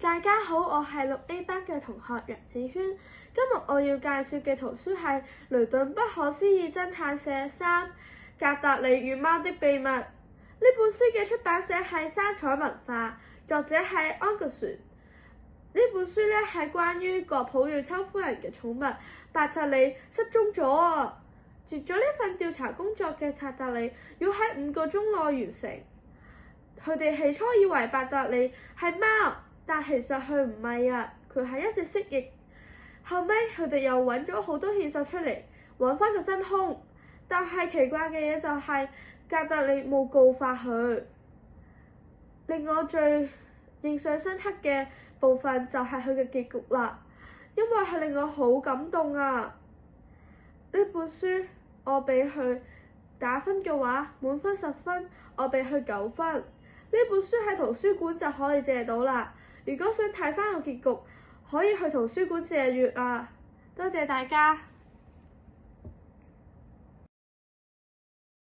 大家好，我係6A 班嘅同學楊子軒。今日我要介紹嘅圖書係《雷頓不可思議偵探社3：格達里與貓的秘密》。呢本書嘅出版社係三彩文化，作者係安格船。呢本書咧係關於葛普瑞秋夫人嘅寵物伯特利失蹤咗啊！接咗呢份調查工作嘅格達里要喺5個鐘內完成。佢哋起初以為伯特利係貓，但其實佢唔係啊，佢係一隻蜥蜴。後尾佢哋又揾咗好多線索出嚟，揾翻個真兇。但係奇怪嘅嘢就係格達里冇告發佢。令我最印象深刻嘅部分就係佢嘅結局啦，因為佢令我好感動啊！呢本書我俾佢打分嘅話，滿分10分，我俾佢9分。呢本書喺圖書館就可以借到啦。如果想睇翻個結局，可以去圖書館借閱啊！多謝大家。